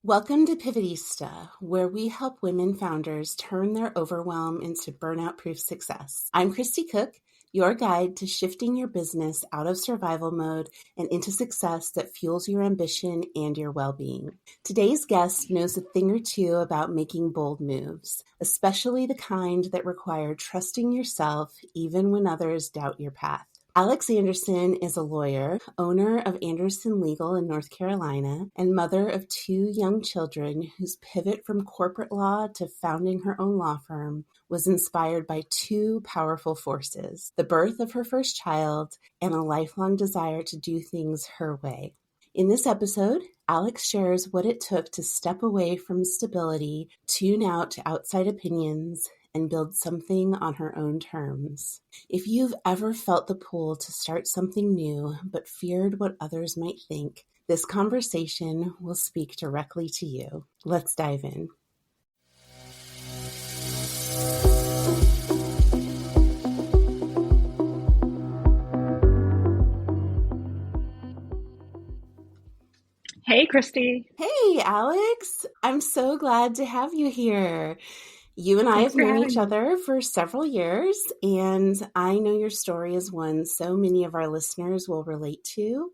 Welcome to Pivotista, where we help women founders turn their overwhelm into burnout-proof success. I'm Kristy Cook, your guide to shifting your business out of survival mode and into success that fuels your ambition and your well-being. Today's guest knows a thing or two about making bold moves, especially the kind that require trusting yourself even when others doubt your path. Aleks Anderson is a lawyer, owner of Anderson Legal in North Carolina, and mother of two young children whose pivot from corporate law to founding her own law firm was inspired by two powerful forces: the birth of her first child and a lifelong desire to do things her way. In this episode, Aleks shares what it took to step away from stability, tune out to outside opinions, and build something on her own terms. If you've ever felt the pull to start something new but feared what others might think, this conversation will speak directly to you. Let's dive in. Hey, Kristy. Hey, Aleks. I'm so glad to have you here. You and I Thanks have for known having each me. other for several years, and I know your story is one so many of our listeners will relate to.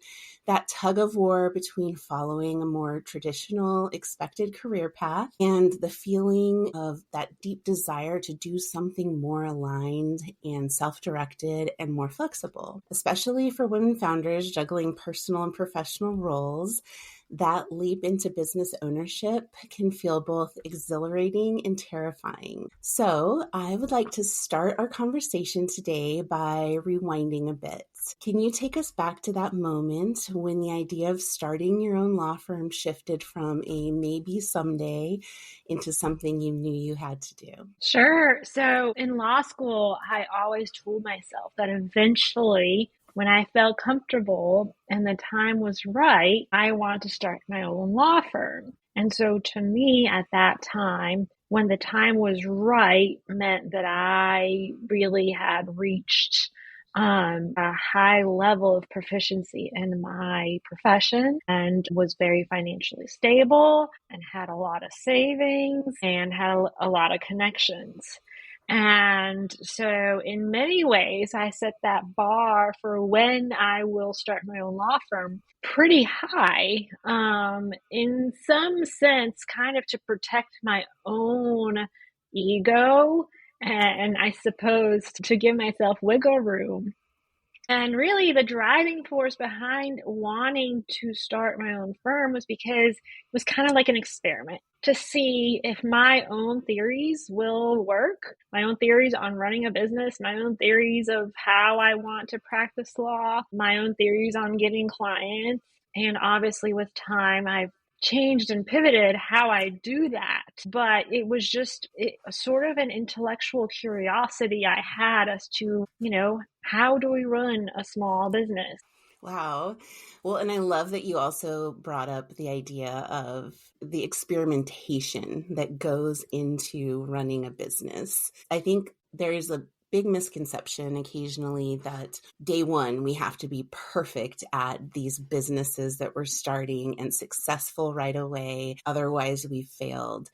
That tug of war between following a more traditional, expected career path and the feeling of that deep desire to do something more aligned and self-directed and more flexible. Especially for women founders juggling personal and professional roles, that leap into business ownership can feel both exhilarating and terrifying. So I would like to start our conversation today by rewinding a bit. Can you take us back to that moment when the idea of starting your own law firm shifted from a maybe someday into something you knew you had to do? Sure. So in law school, I always told myself that eventually, when I felt comfortable and the time was right, I wanted to start my own law firm. And so to me at that time, when the time was right, meant that I really had reached a high level of proficiency in my profession and was very financially stable and had a lot of savings and had a lot of connections. And so in many ways, I set that bar for when I will start my own law firm pretty high, in some sense, kind of to protect my own ego and I suppose to give myself wiggle room. And really, the driving force behind wanting to start my own firm was because it was kind of like an experiment to see if my own theories will work, my own theories on running a business, my own theories of how I want to practice law, my own theories on getting clients. And obviously, with time, I've changed and pivoted how I do that. But it was just sort of an intellectual curiosity I had as to, how do we run a small business? Wow. Well, and I love that you also brought up the idea of the experimentation that goes into running a business. I think there is a big misconception occasionally that day one, we have to be perfect at these businesses that we're starting and successful right away. Otherwise, we've failed.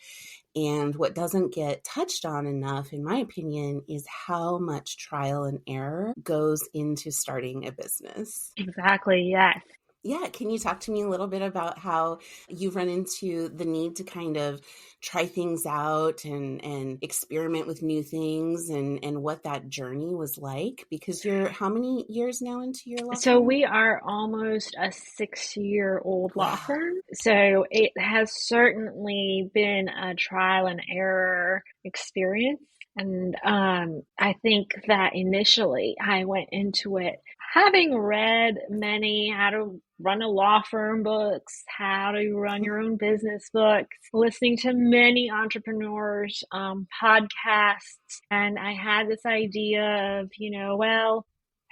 And what doesn't get touched on enough, in my opinion, is how much trial and error goes into starting a business. Exactly, yes. Yeah, can you talk to me a little bit about how you've run into the need to kind of try things out and experiment with new things and what that journey was like? Because you're how many years now into your law So firm? we are almost a 6-year-old law Wow. firm. So it has certainly been a trial and error experience. And I think that initially I went into it having read many how to run a law firm books, how to run your own business books, listening to many entrepreneurs, podcasts. And I had this idea of,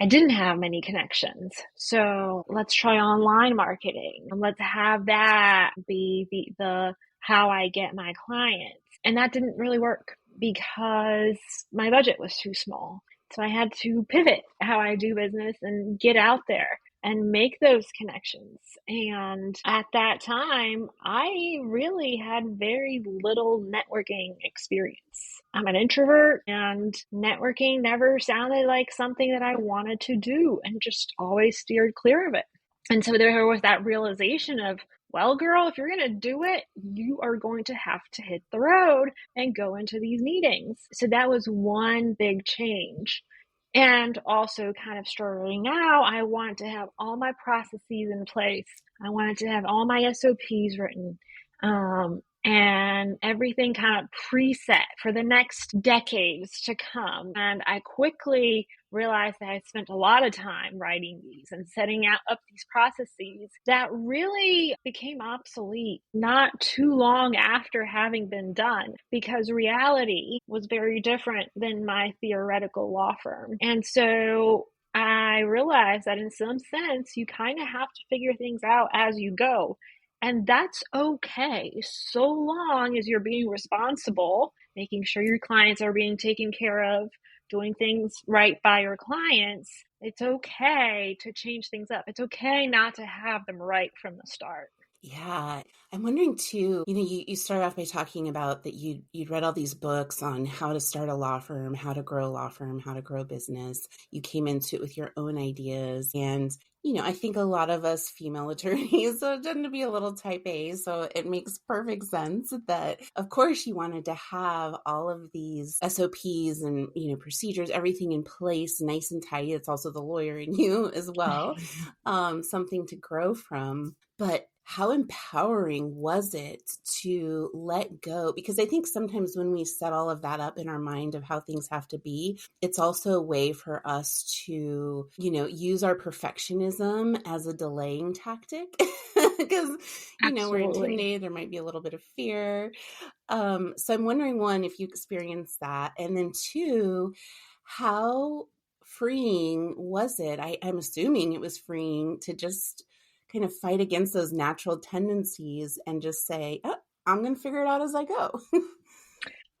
I didn't have many connections. So let's try online marketing. Let's have that be the how I get my clients. And that didn't really work because my budget was too small. So I had to pivot how I do business and get out there. and make those connections. And at that time, I really had very little networking experience. I'm an introvert, and networking never sounded like something that I wanted to do, and just always steered clear of it. And so there was that realization of, well, girl, if you're going to do it, you are going to have to hit the road and go into these meetings. So that was one big change. And also kind of starting out, I wanted to have all my processes in place. I wanted to have all my SOPs written, and everything kind of preset for the next decades to come. And I quickly realized that I spent a lot of time writing these and setting up these processes that really became obsolete not too long after having been done, because reality was very different than my theoretical law firm. And so I realized that in some sense, you kind of have to figure things out as you go. And that's okay, so long as you're being responsible, making sure your clients are being taken care of, doing things right by your clients. It's okay to change things up. It's okay not to have them right from the start. Yeah. I'm wondering too, you started off by talking about that you'd read all these books on how to start a law firm, how to grow a law firm, how to grow a business. You came into it with your own ideas. And, I think a lot of us female attorneys tend to be a little type A. So it makes perfect sense that, of course, you wanted to have all of these SOPs and, procedures, everything in place, nice and tight. It's also the lawyer in you as well, something to grow from. But how empowering was it to let go? Because I think sometimes when we set all of that up in our mind of how things have to be, it's also a way for us to, use our perfectionism as a delaying tactic. Because, we're intimidated, there might be a little bit of fear. So I'm wondering, one, if you experienced that, and then two, how freeing was it? I'm assuming it was freeing to just kind of fight against those natural tendencies and just say, oh, I'm going to figure it out as I go.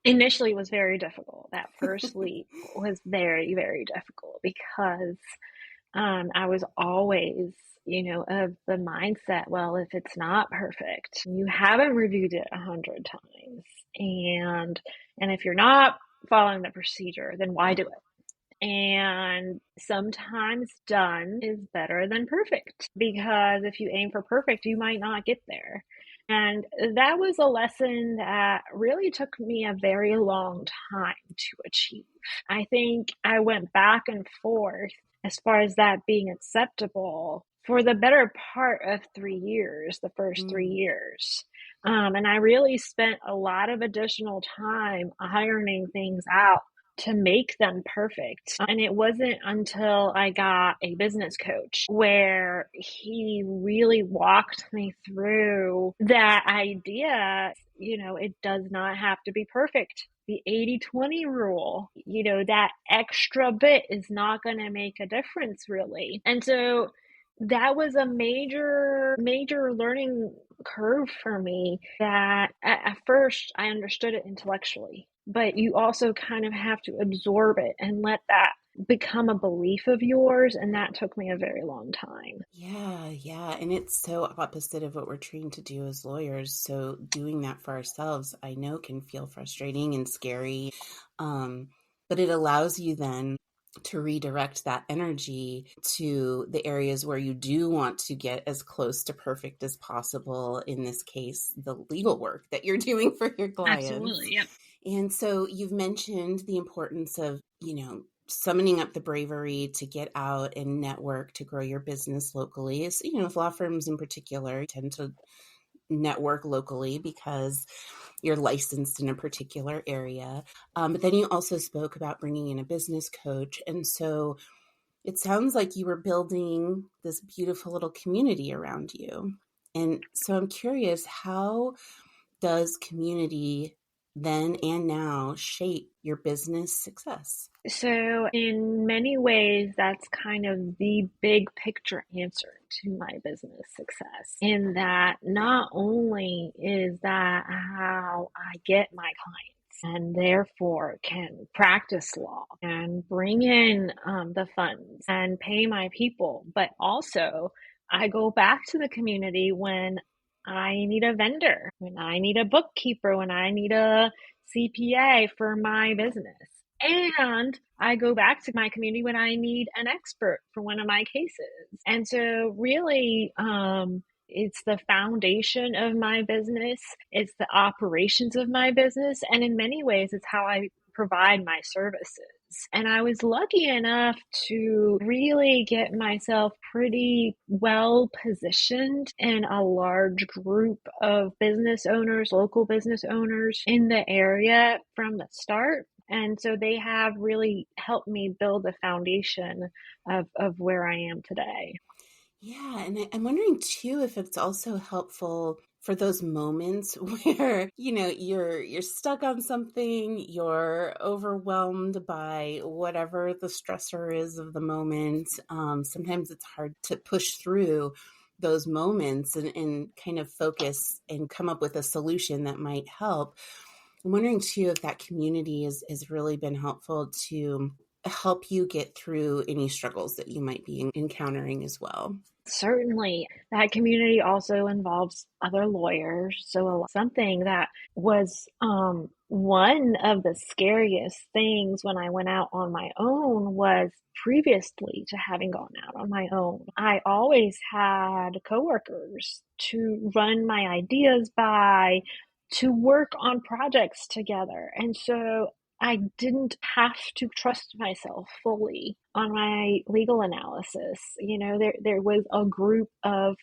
Initially, it was very difficult. That first leap was very, very difficult because I was always, of the mindset, well, if it's not perfect, you haven't reviewed it 100 times. And if you're not following the procedure, then why do it? And sometimes done is better than perfect, because if you aim for perfect, you might not get there. And that was a lesson that really took me a very long time to achieve. I think I went back and forth as far as that being acceptable for the better part of 3 years, the first 3 years. And I really spent a lot of additional time ironing things out to make them perfect. And it wasn't until I got a business coach where he really walked me through that idea, it does not have to be perfect. The 80-20 rule, that extra bit is not going to make a difference really. And so that was a major learning curve for me, that at first I understood it intellectually, but you also kind of have to absorb it and let that become a belief of yours. And that took me a very long time. Yeah. And it's so opposite of what we're trained to do as lawyers. So doing that for ourselves, I know, can feel frustrating and scary. But it allows you then to redirect that energy to the areas where you do want to get as close to perfect as possible. In this case, the legal work that you're doing for your clients. Absolutely. Yep. And so you've mentioned the importance of, summoning up the bravery to get out and network to grow your business locally. So, law firms in particular tend to network locally because you're licensed in a particular area. But then you also spoke about bringing in a business coach. And so it sounds like you were building this beautiful little community around you. And so I'm curious, how does community then and now shape your business success? So in many ways, that's kind of the big picture answer to my business success, in that not only is that how I get my clients, and therefore can practice law and bring in the funds and pay my people. But also, I go back to the community when I need a vendor, when I need a bookkeeper, when I need a CPA for my business. And I go back to my community when I need an expert for one of my cases. And so really, it's the foundation of my business. It's the operations of my business. And in many ways, it's how I provide my services. And I was lucky enough to really get myself pretty well positioned in a large group of business owners, local business owners in the area from the start. And so they have really helped me build the foundation of where I am today. Yeah, and I'm wondering too if it's also helpful for those moments where, you're stuck on something, you're overwhelmed by whatever the stressor is of the moment. Sometimes it's hard to push through those moments and kind of focus and come up with a solution that might help. I'm wondering too if that community has really been helpful to help you get through any struggles that you might be encountering as well. Certainly, that community also involves other lawyers. So something that was one of the scariest things when I went out on my own was previously to having gone out on my own. I always had coworkers to run my ideas by, to work on projects together. And so I didn't have to trust myself fully on my legal analysis. There was a group of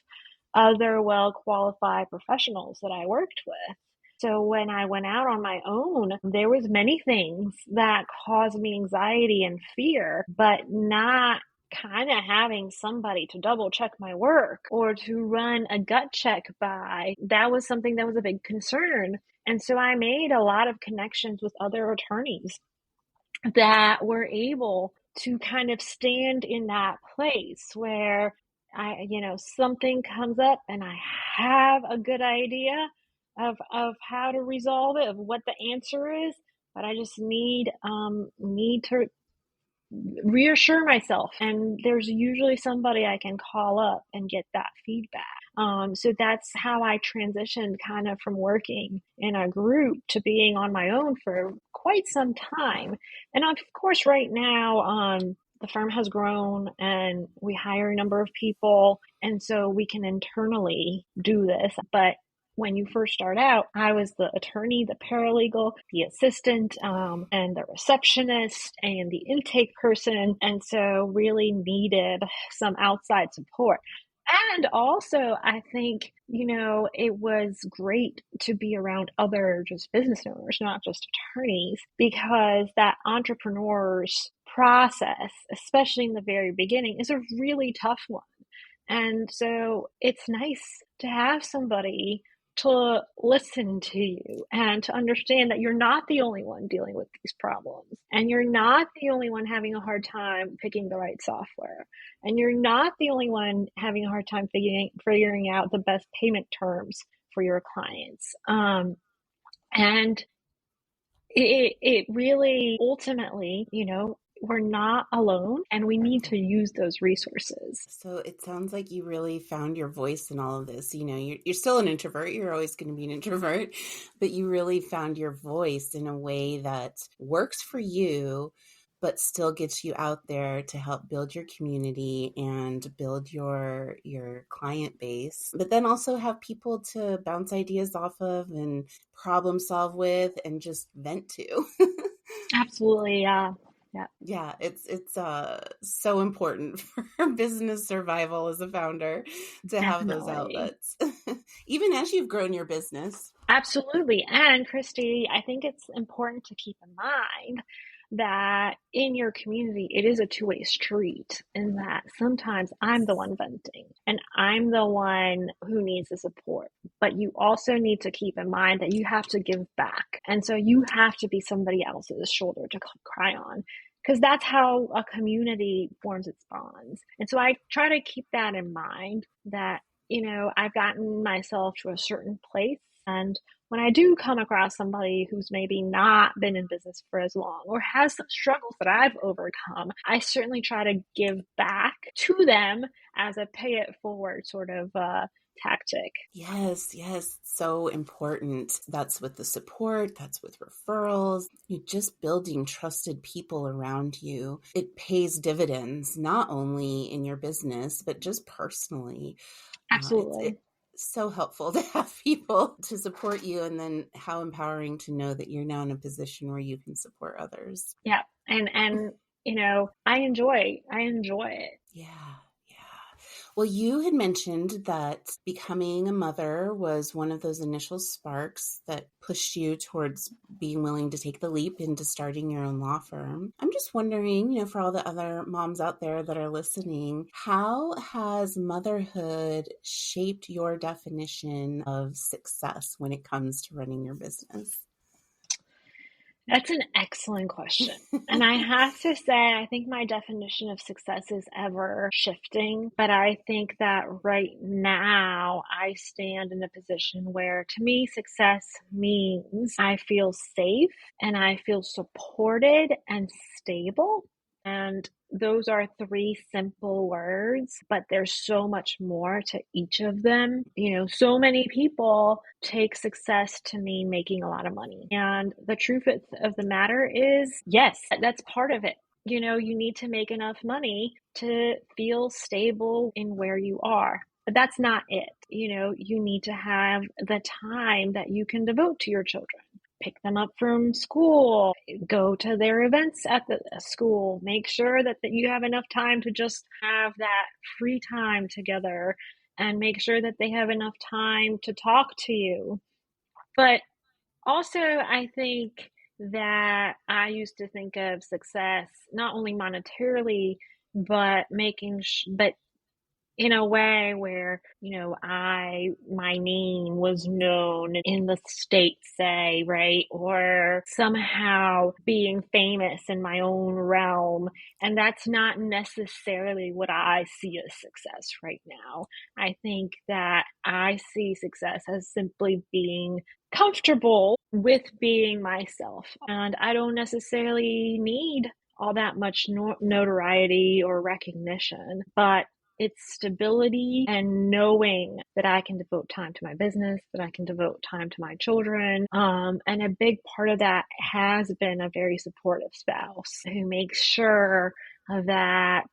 other well-qualified professionals that I worked with. So when I went out on my own, there was many things that caused me anxiety and fear, but not kind of having somebody to double check my work or to run a gut check by. That was something that was a big concern. And so I made a lot of connections with other attorneys that were able to kind of stand in that place where something comes up and I have a good idea of how to resolve it, of what the answer is, but I just need to reassure myself. And there's usually somebody I can call up and get that feedback. So that's how I transitioned kind of from working in a group to being on my own for quite some time. And of course, right now, the firm has grown and we hire a number of people. And so we can internally do this. But when you first start out, I was the attorney, the paralegal, the assistant, and the receptionist and the intake person. And so really needed some outside support. And also, I think, it was great to be around other just business owners, not just attorneys, because that entrepreneur's process, especially in the very beginning, is a really tough one. And so it's nice to have somebody to listen to you and to understand that you're not the only one dealing with these problems, and you're not the only one having a hard time picking the right software, and you're not the only one having a hard time figuring out the best payment terms for your clients. And it really ultimately, we're not alone and we need to use those resources. So it sounds like you really found your voice in all of this. You're still an introvert. You're always going to be an introvert, but you really found your voice in a way that works for you, but still gets you out there to help build your community and build your client base, but then also have people to bounce ideas off of and problem solve with and just vent to. Absolutely. Yeah. Yeah. Yeah, it's so important for business survival as a founder to have those Definitely. outlets, even as you've grown your business. Absolutely. And Kristy, I think it's important to keep in mind that in your community, it is a two-way street, in that sometimes I'm the one venting and I'm the one who needs the support. But you also need to keep in mind that you have to give back. And so you have to be somebody else's shoulder to cry on, because that's how a community forms its bonds. And so I try to keep that in mind, that I've gotten myself to a certain place And when I do come across somebody who's maybe not been in business for as long or has some struggles that I've overcome, I certainly try to give back to them as a pay it forward sort of tactic. Yes, yes, so important. That's with the support, that's with referrals. You're just building trusted people around you. It pays dividends, not only in your business, but just personally. It's Absolutely. so helpful to have people to support you, and then how empowering to know that you're now in a position where you can support others. Yeah. And I enjoy it. Yeah, yeah. Well, you had mentioned that becoming a mother was one of those initial sparks that pushed you towards being willing to take the leap into starting your own law firm. I'm just wondering, for all the other moms out there that are listening, how has motherhood shaped your definition of success when it comes to running your business? That's an excellent question. And I have to say, I think my definition of success is ever shifting. But I think that right now I stand in a position where, to me, success means I feel safe and I feel supported and stable. And those are three simple words, but there's so much more to each of them. So many people take success to mean making a lot of money. And the truth of the matter is, yes, that's part of it. You need to make enough money to feel stable in where you are. But that's not it. You need to have the time that you can devote to your children. Pick them up from school, go to their events at the school, make sure that you have enough time to just have that free time together, and make sure that they have enough time to talk to you. But also, I think that I used to think of success not only monetarily, but but in a way where, my name was known in the state, say, right? Or somehow being famous in my own realm. And that's not necessarily what I see as success right now. I think that I see success as simply being comfortable with being myself. And I don't necessarily need all that much notoriety or recognition, but it's stability and knowing that I can devote time to my business, that I can devote time to my children. And a big part of that has been a very supportive spouse who makes sure that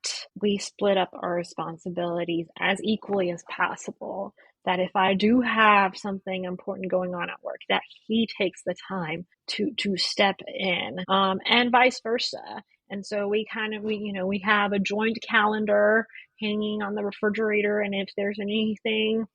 we split up our responsibilities as equally as possible. That if I do have something important going on at work, that he takes the time to step in, and vice versa. And so we have a joint calendar hanging on the refrigerator. And if there's anything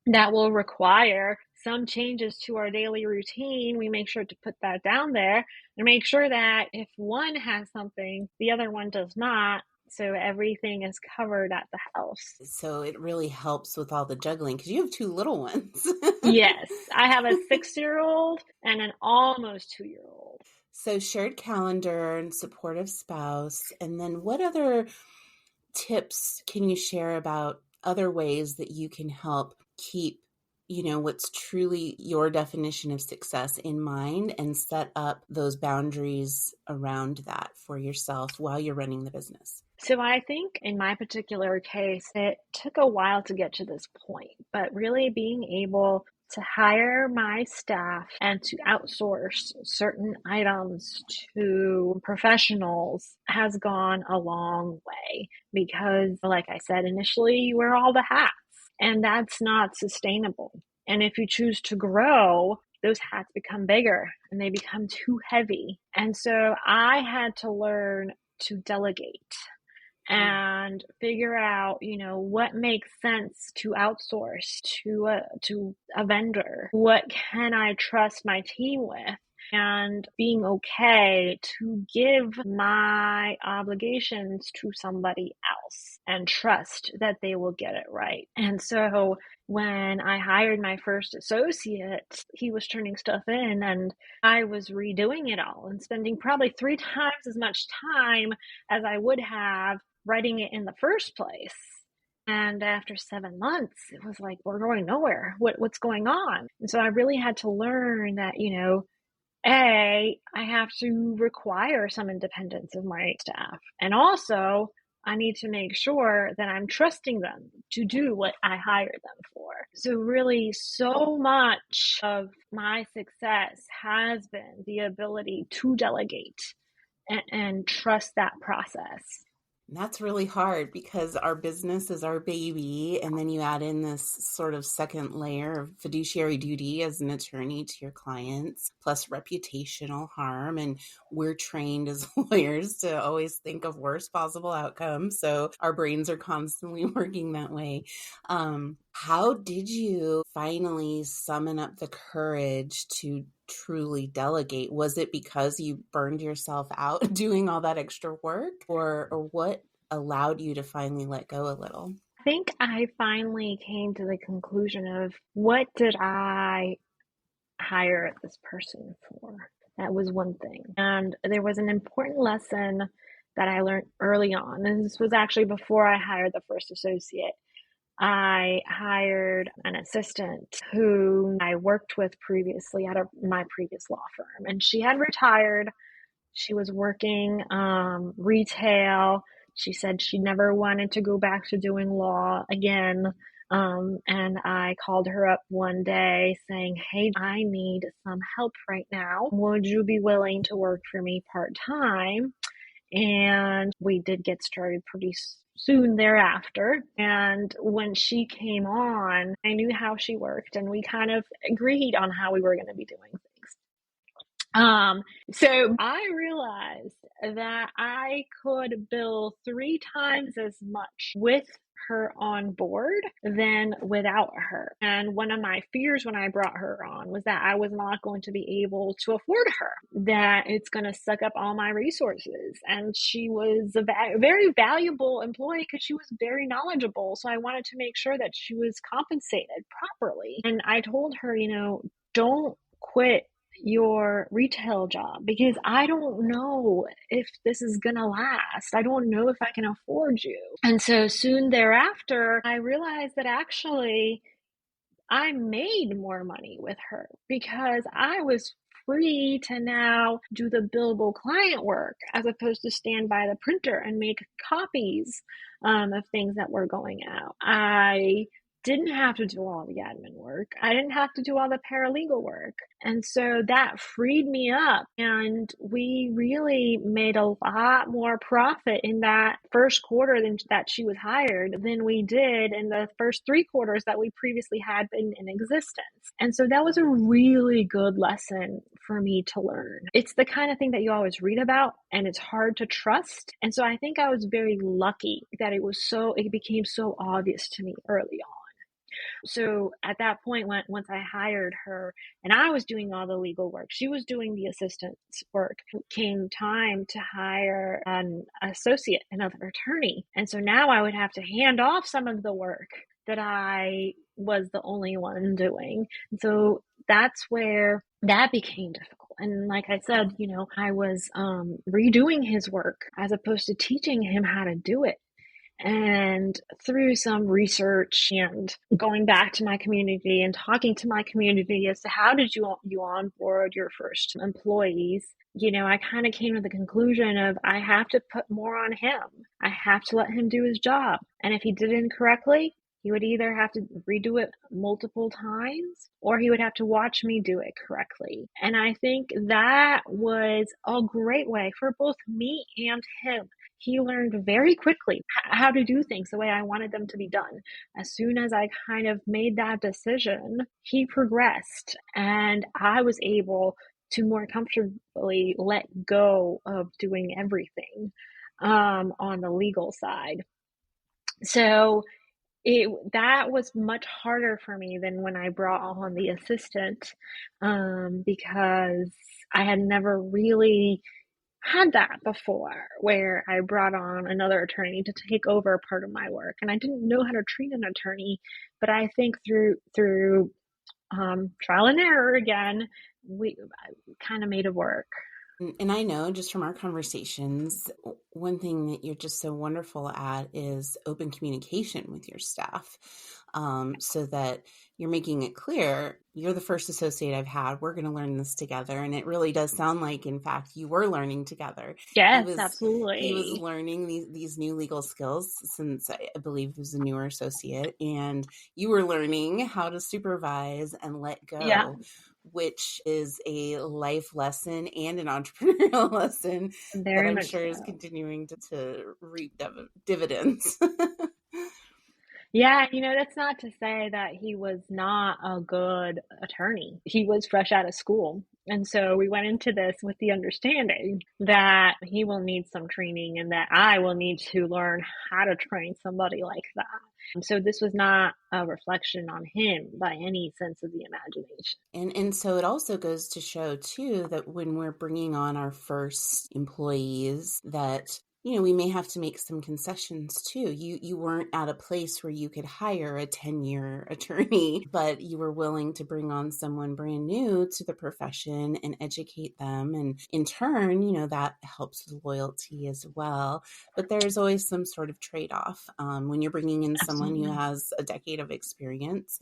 that will require some changes to our daily routine, we make sure to put that down there and make sure that if one has something, the other one does not. So everything is covered at the house. So it really helps with all the juggling because you have two little ones. Yes, I have a 6-year-old and an almost 2-year-old. So shared calendar and supportive spouse. And then what other tips can you share about other ways that you can help keep, what's truly your definition of success in mind and set up those boundaries around that for yourself while you're running the business? So I think in my particular case, it took a while to get to this point, but really being able to hire my staff and to outsource certain items to professionals has gone a long way because, like I said, initially you wear all the hats and that's not sustainable. And if you choose to grow, those hats become bigger and they become too heavy. And so I had to learn to delegate and figure out, what makes sense to outsource to a vendor. What can I trust my team with? And being okay to give my obligations to somebody else and trust that they will get it right. And so when I hired my first associate, he was turning stuff in and I was redoing it all and spending probably 3 times as much time as I would have writing it in the first place. And after 7 months, it was like, we're going nowhere. What's going on? And so I really had to learn that, I have to require some independence of my staff. And also, I need to make sure that I'm trusting them to do what I hired them for. So really, so much of my success has been the ability to delegate and trust that process. And that's really hard because our business is our baby. And then you add in this sort of second layer of fiduciary duty as an attorney to your clients, plus reputational harm. And we're trained as lawyers to always think of worst possible outcomes. So our brains are constantly working that way. How did you finally summon up the courage to truly delegate? Was it because you burned yourself out doing all that extra work, or what allowed you to finally let go a little? I think I finally came to the conclusion of, what did I hire this person for? That was one thing. And there was an important lesson that I learned early on. And this was actually before I hired the first associate. I hired an assistant who I worked with previously at my previous law firm, and she had retired. She was working retail. She said she never wanted to go back to doing law again. And I called her up one day saying, hey, I need some help right now. Would you be willing to work for me part-time? And we did get started pretty soon thereafter. And when she came on, I knew how she worked, and we kind of agreed on how we were going to be doing things. So I realized that I could bill 3 times as much with her on board than without her. And one of my fears when I brought her on was that I was not going to be able to afford her, that it's going to suck up all my resources. And she was a very valuable employee because she was very knowledgeable. So I wanted to make sure that she was compensated properly. And I told her, don't quit your retail job because I don't know if this is gonna last. I don't know if I can afford you. And so soon thereafter, I realized that actually I made more money with her because I was free to now do the billable client work as opposed to stand by the printer and make copies of things that were going out. I didn't have to do all the admin work. I didn't have to do all the paralegal work. And so that freed me up. And we really made a lot more profit in that first quarter that she was hired than we did in the first 3 quarters that we previously had been in existence. And so that was a really good lesson for me to learn. It's the kind of thing that you always read about, and it's hard to trust. And so I think I was very lucky that it became so obvious to me early on. So at that point, once I hired her and I was doing all the legal work, she was doing the assistant's work, it came time to hire an associate, another attorney. And so now I would have to hand off some of the work that I was the only one doing. And so that's where that became difficult. And like I said, I was redoing his work as opposed to teaching him how to do it. And through some research and going back to my community and talking to my community as to how did you onboard your first employees, I kind of came to the conclusion of I have to put more on him. I have to let him do his job. And if he did it incorrectly, he would either have to redo it multiple times or he would have to watch me do it correctly. And I think that was a great way for both me and him. He learned very quickly how to do things the way I wanted them to be done. As soon as I kind of made that decision, he progressed and I was able to more comfortably let go of doing everything on the legal side. So that was much harder for me than when I brought on the assistant because I had never really had that before where I brought on another attorney to take over part of my work. And I didn't know how to treat an attorney, but I think through trial and error again, we kind of made it work. And I know just from our conversations, one thing that you're just so wonderful at is open communication with your staff, so that you're making it clear you're the first associate I've had. We're going to learn this together. And it really does sound like, in fact, you were learning together. He Yes, was absolutely. learning these new legal skills, since I believe he was a newer associate, and you were learning how to supervise and let Yeah, go, which is a life lesson and an entrepreneurial lesson that very I'm much sure is so. continuing to reap dividends. Yeah, that's not to say that he was not a good attorney. He was fresh out of school. And so we went into this with the understanding that he will need some training and that I will need to learn how to train somebody like that. And so this was not a reflection on him by any sense of the imagination. And so it also goes to show too that when we're bringing on our first employees, that we may have to make some concessions too. You weren't at a place where you could hire a 10-year attorney, but you were willing to bring on someone brand new to the profession and educate them, and in turn, that helps with loyalty as well. But there's always some sort of trade-off when you're bringing in someone who Absolutely. has a decade of experience.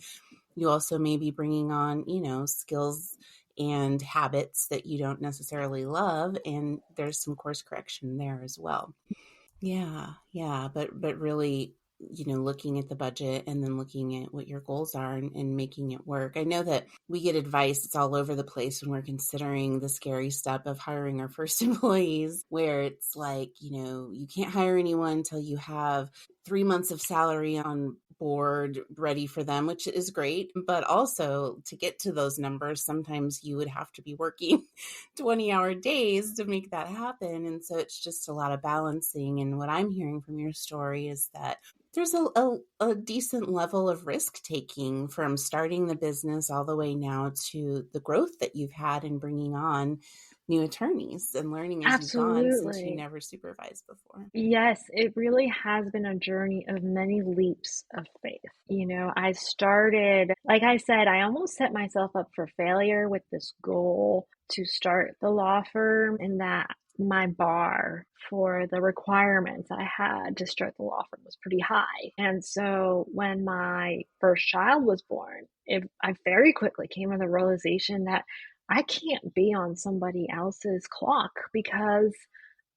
You also may be bringing on, skills and habits that you don't necessarily love, and there's some course correction there as well. Yeah, yeah, but really, looking at the budget and then looking at what your goals are, and making it work. I know that we get advice, it's all over the place when we're considering the scary step of hiring our first employees, where it's like, you can't hire anyone until you have 3 months of salary on board ready for them, which is great. But also, to get to those numbers, sometimes you would have to be working 20-hour days to make that happen. And so it's just a lot of balancing. And what I'm hearing from your story is that there's a decent level of risk taking from starting the business all the way now to the growth that you've had in bringing on new attorneys and learning as you've gone, since you Absolutely. never supervised before. Yes, it really has been a journey of many leaps of faith. I started, like I said, I almost set myself up for failure with this goal to start the law firm, and that my bar for the requirements I had to start the law firm was pretty high. And so when my first child was born, I very quickly came to the realization that I can't be on somebody else's clock because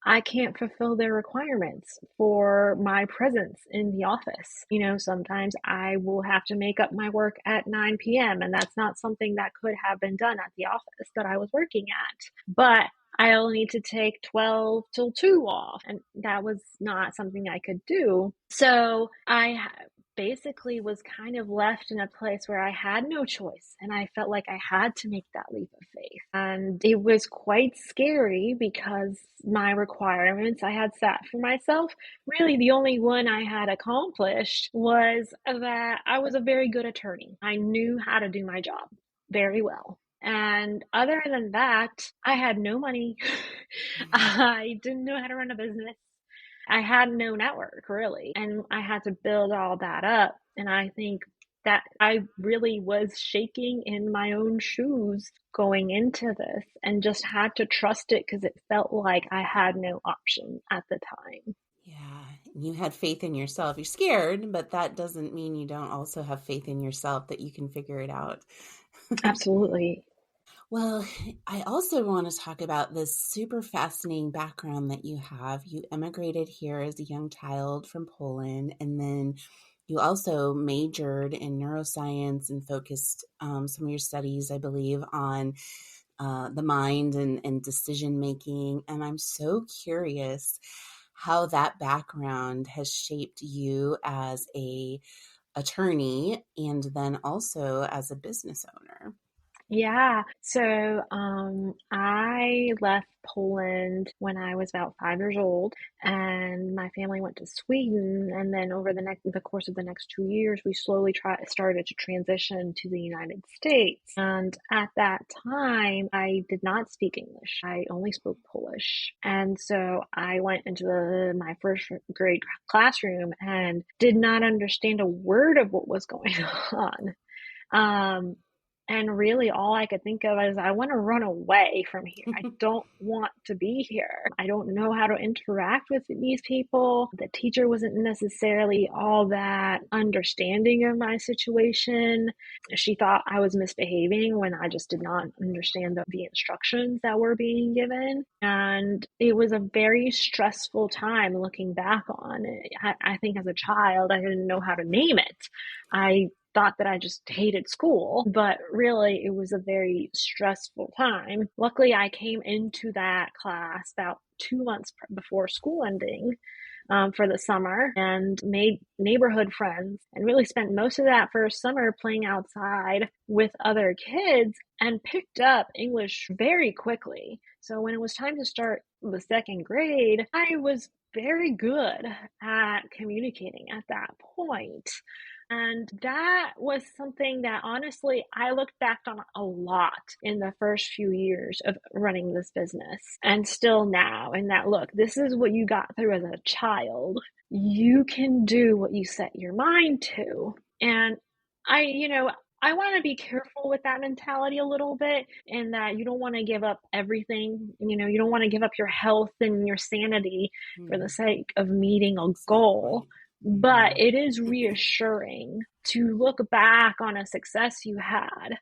I can't fulfill their requirements for my presence in the office. Sometimes I will have to make up my work at 9 p.m., and that's not something that could have been done at the office that I was working at. But I'll need to take 12 till 2 off, and that was not something I could do. So I basically was kind of left in a place where I had no choice, and I felt like I had to make that leap of faith. And it was quite scary because my requirements I had set for myself, really the only one I had accomplished was that I was a very good attorney. I knew how to do my job very well. And other than that, I had no money. I didn't know how to run a business. I had no network really, and I had to build all that up. And I think that I really was shaking in my own shoes going into this and just had to trust it because it felt like I had no option at the time. Yeah, you had faith in yourself. You're scared, but that doesn't mean you don't also have faith in yourself that you can figure it out. Absolutely. Well, I also want to talk about this super fascinating background that you have. You emigrated here as a young child from Poland, and then you also majored in neuroscience and focused some of your studies, I believe, on the mind and decision making. And I'm so curious how that background has shaped you as a attorney and then also as a business owner. Yeah. So, I left Poland when I was about 5 years old, and my family went to Sweden. And then over the course of the next 2 years, we slowly started to transition to the United States. And at that time, I did not speak English. I only spoke Polish. And so I went into my first grade classroom and did not understand a word of what was going on. Um, And really all I could think of is I want to run away from here. I don't want to be here. I don't know how to interact with these people. The teacher wasn't necessarily all that understanding of my situation. She thought I was misbehaving when I just did not understand the instructions that were being given. And it was a very stressful time looking back on it. I think as a child, I didn't know how to name it. I thought that I just hated school, but really it was a very stressful time. Luckily, I came into that class about 2 months before school ending. For the summer and made neighborhood friends and really spent most of that first summer playing outside with other kids and picked up English very quickly. So when it was time to start the second grade, I was very good at communicating at that point. And that was something that honestly, I looked back on a lot in the first few years of running this business and still now. And that, look, this is what you got through as a child. You can do what you set your mind to. And I want to be careful with that mentality a little bit, in that you don't want to give up everything. You don't want to give up your health and your sanity for the sake of meeting a goal. But it is reassuring to look back on a success you had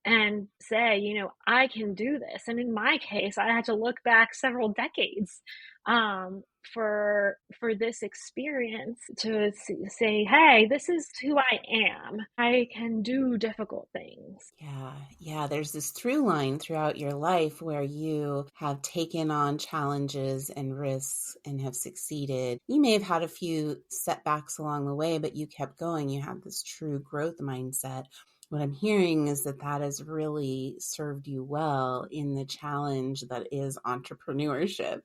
and say, I can do this. And in my case, I had to look back several decades for this experience to say, hey, this is who I am. I can do difficult things. Yeah. There's this through line throughout your life where you have taken on challenges and risks and have succeeded. You may have had a few setbacks along the way, but you kept going. You have this true growth mindset. What I'm hearing is that has really served you well in the challenge that is entrepreneurship.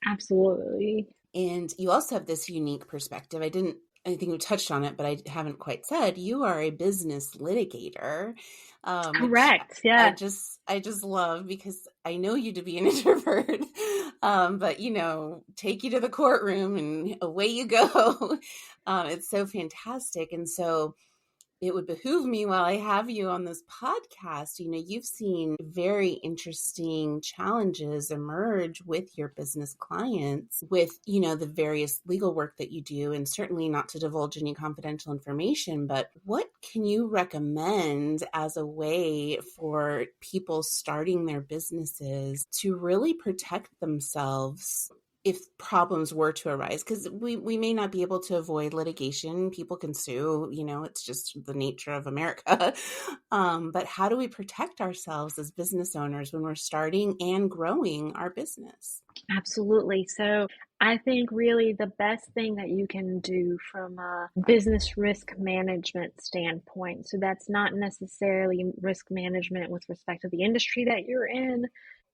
Absolutely. And you also have this unique perspective. I think we touched on it, but I haven't quite said you are a business litigator. Correct. Yeah. I just love, because I know you to be an introvert, but take you to the courtroom and away you go. It's so fantastic. And so it would behoove me, while I have you on this podcast, you've seen very interesting challenges emerge with your business clients, with, the various legal work that you do, and certainly not to divulge any confidential information, but what can you recommend as a way for people starting their businesses to really protect themselves if problems were to arise? Because we may not be able to avoid litigation. People can sue, it's just the nature of America. But how do we protect ourselves as business owners when we're starting and growing our business? Absolutely. So I think really the best thing that you can do from a business risk management standpoint, so that's not necessarily risk management with respect to the industry that you're in,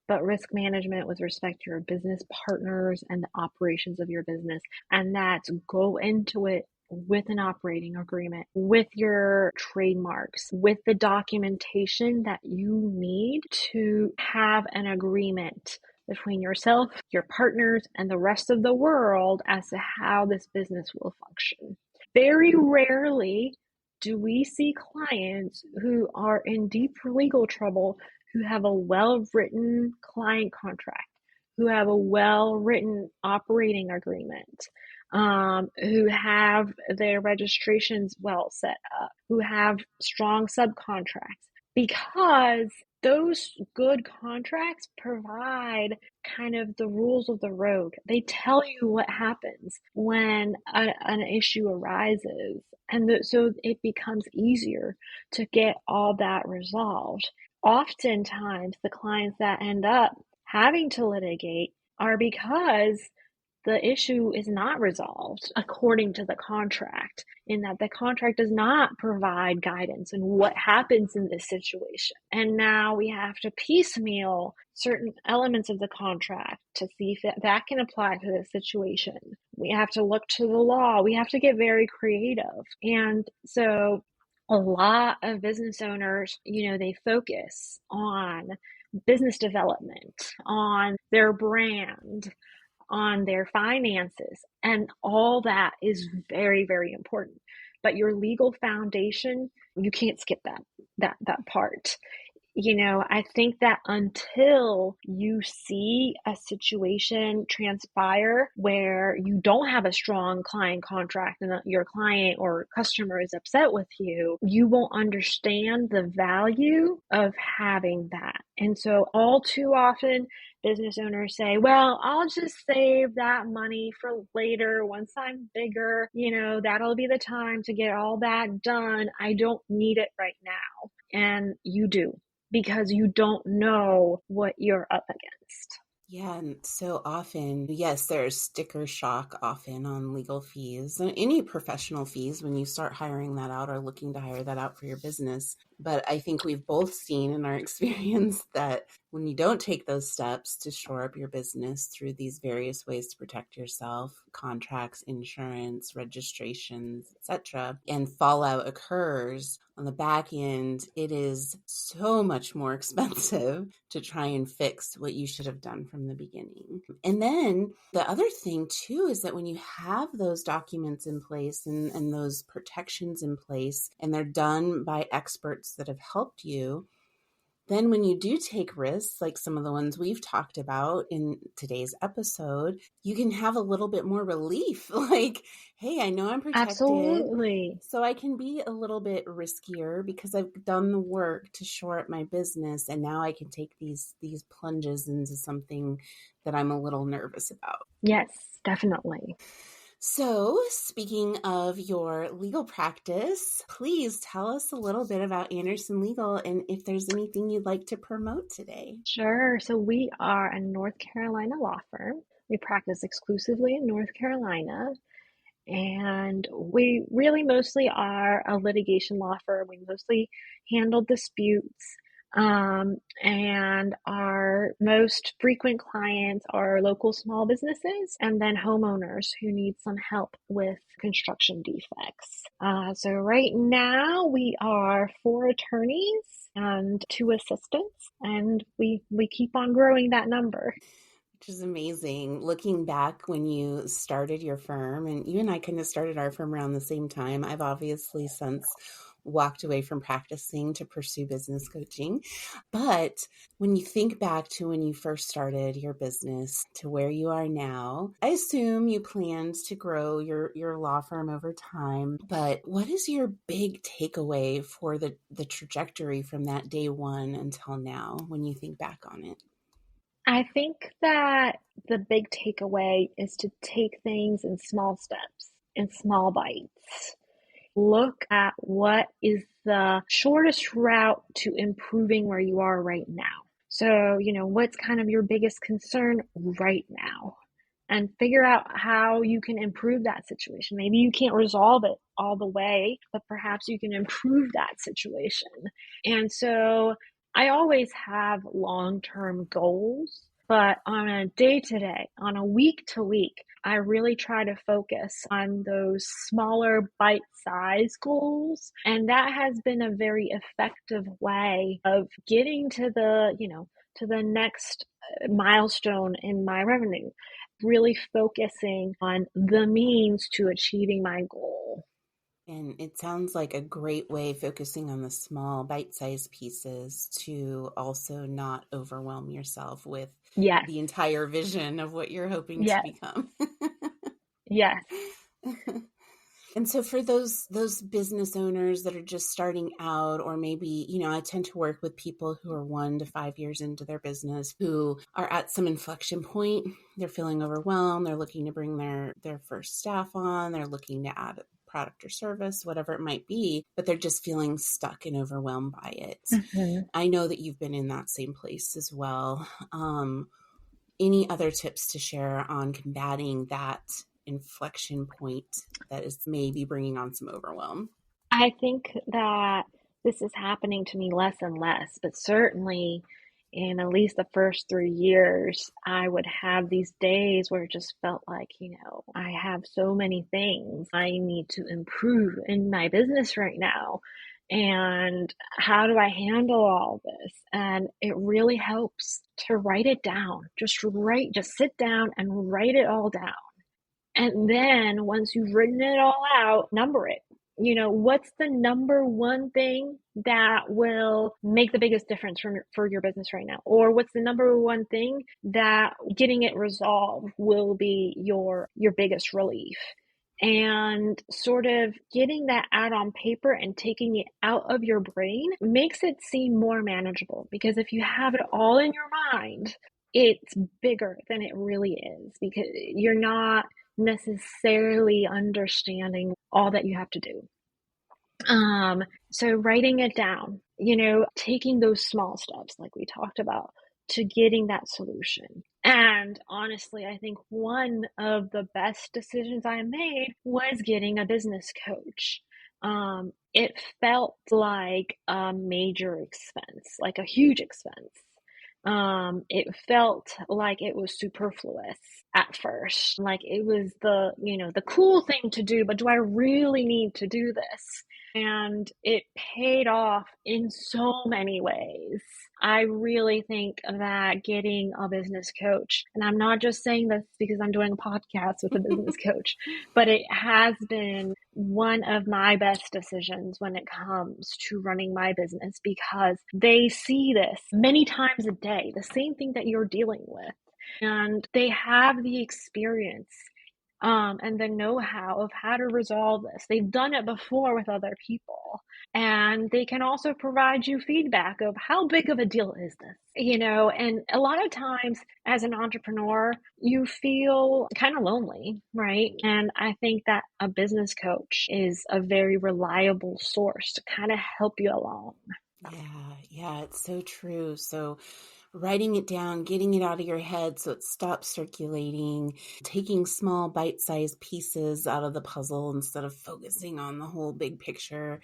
but risk management with respect to your business partners and the operations of your business. And that's go into it with an operating agreement, with your trademarks, with the documentation that you need to have an agreement between yourself, your partners, and the rest of the world as to how this business will function. Very rarely do we see clients who are in deep legal trouble who have a well-written client contract, who have a well-written operating agreement, who have their registrations well set up, who have strong subcontracts, because those good contracts provide kind of the rules of the road. They tell you what happens when an issue arises. And so it becomes easier to get all that resolved. Oftentimes, the clients that end up having to litigate are because the issue is not resolved according to the contract, in that the contract does not provide guidance in what happens in this situation. And now we have to piecemeal certain elements of the contract to see if that can apply to this situation. We have to look to the law. We have to get very creative. And so a lot of business owners, they focus on business development, on their brand, on their finances, and all that is very, very important. but your legal foundation, you can't skip that part. I think that until you see a situation transpire where you don't have a strong client contract and your client or customer is upset with you, you won't understand the value of having that. And so all too often, business owners say, well, I'll just save that money for later once I'm bigger. That'll be the time to get all that done. I don't need it right now. And you do, because you don't know what you're up against. Yeah, and so often, yes, there's sticker shock often on legal fees and any professional fees when you start hiring that out or looking to hire that out for your business. But I think we've both seen in our experience that when you don't take those steps to shore up your business through these various ways to protect yourself, contracts, insurance, registrations, etc., and fallout occurs on the back end, it is so much more expensive to try and fix what you should have done from the beginning. And then the other thing too is that when you have those documents in place and those protections in place, and they're done by experts that have helped you, then when you do take risks, like some of the ones we've talked about in today's episode, you can have a little bit more relief. Like, hey, I know I'm protected. Absolutely. So I can be a little bit riskier because I've done the work to shore up my business. And now I can take these plunges into something that I'm a little nervous about. Yes, definitely. So, speaking of your legal practice, please tell us a little bit about Anderson Legal and if there's anything you'd like to promote today. Sure. So we are a North Carolina law firm. We practice exclusively in North Carolina. And we really mostly are a litigation law firm. We mostly handle disputes. And our most frequent clients are local small businesses and then homeowners who need some help with construction defects. So right now we are 4 attorneys and 2 assistants, and we keep on growing that number. Which is amazing. Looking back when you started your firm, and you and I kind of started our firm around the same time. I've obviously since walked away from practicing to pursue business coaching. But when you think back to when you first started your business to where you are now, I assume you planned to grow your law firm over time. But what is your big takeaway for the trajectory from that day one until now when you think back on it? I think that the big takeaway is to take things in small steps, in small bites. Look at what is the shortest route to improving where you are right now. So, what's kind of your biggest concern right now? And figure out how you can improve that situation. Maybe you can't resolve it all the way, but perhaps you can improve that situation. And so I always have long-term goals, but on a day-to-day, on a week-to-week, I really try to focus on those smaller bite-sized goals. And that has been a very effective way of getting to the next milestone in my revenue, really focusing on the means to achieving my goal. And it sounds like a great way, focusing on the small bite-sized pieces, to also not overwhelm yourself with Yes. the entire vision of what you're hoping to become. Yes. And so for those business owners that are just starting out, or maybe, I tend to work with people who are 1 to 5 years into their business, who are at some inflection point. They're feeling overwhelmed. They're looking to bring their first staff on. They're looking to add product or service, whatever it might be, but they're just feeling stuck and overwhelmed by it. Mm-hmm. I know that you've been in that same place as well. Any other tips to share on combating that inflection point that is maybe bringing on some overwhelm? I think that this is happening to me less and less, but certainly in at least the first 3 years, I would have these days where it just felt like, I have so many things I need to improve in my business right now. And how do I handle all this? And it really helps to write it down. Just sit down and write it all down. And then once you've written it all out, number it. What's the number one thing that will make the biggest difference for your business right now? Or what's the number one thing that getting it resolved will be your biggest relief? And sort of getting that out on paper and taking it out of your brain makes it seem more manageable, because if you have it all in your mind, it's bigger than it really is, because you're not necessarily understanding all that you have to do. So writing it down, taking those small steps like we talked about to getting that solution. And honestly, I think one of the best decisions I made was getting a business coach. It felt like a major expense, like a huge expense. It felt like it was superfluous at first. Like it was the cool thing to do, but do I really need to do this? And it paid off in so many ways. I really think that getting a business coach, and I'm not just saying this because I'm doing a podcast with a business coach, but it has been one of my best decisions when it comes to running my business, because they see this many times a day, the same thing that you're dealing with. And they have the experience and the know-how of how to resolve this. They've done it before with other people. And they can also provide you feedback of how big of a deal is this, and a lot of times as an entrepreneur, you feel kind of lonely, right? And I think that a business coach is a very reliable source to kind of help you along. Yeah, it's so true. So writing it down, getting it out of your head so it stops circulating, taking small bite-sized pieces out of the puzzle instead of focusing on the whole big picture,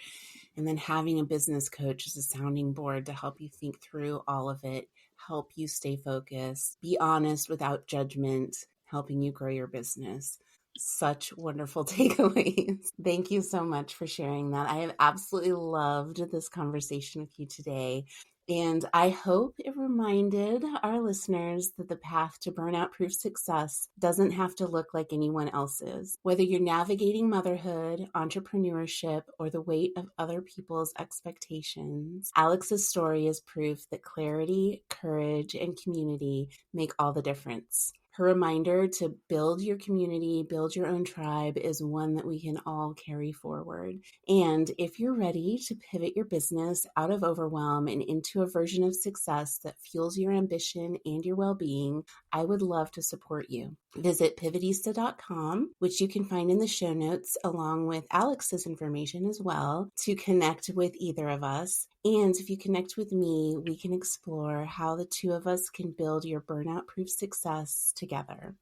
and then having a business coach as a sounding board to help you think through all of it, help you stay focused, be honest without judgment, helping you grow your business. Such wonderful takeaways. Thank you so much for sharing that. I have absolutely loved this conversation with you today. And I hope it reminded our listeners that the path to burnout-proof success doesn't have to look like anyone else's. Whether you're navigating motherhood, entrepreneurship, or the weight of other people's expectations, Alex's story is proof that clarity, courage, and community make all the difference. Her reminder to build your community, build your own tribe is one that we can all carry forward. And if you're ready to pivot your business out of overwhelm and into a version of success that fuels your ambition and your well-being, I would love to support you. Visit pivotista.com, which you can find in the show notes, along with Alex's information as well, to connect with either of us. And if you connect with me, we can explore how the two of us can build your burnout-proof success together.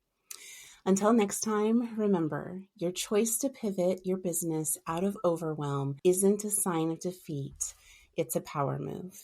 Until next time, remember, your choice to pivot your business out of overwhelm isn't a sign of defeat. It's a power move.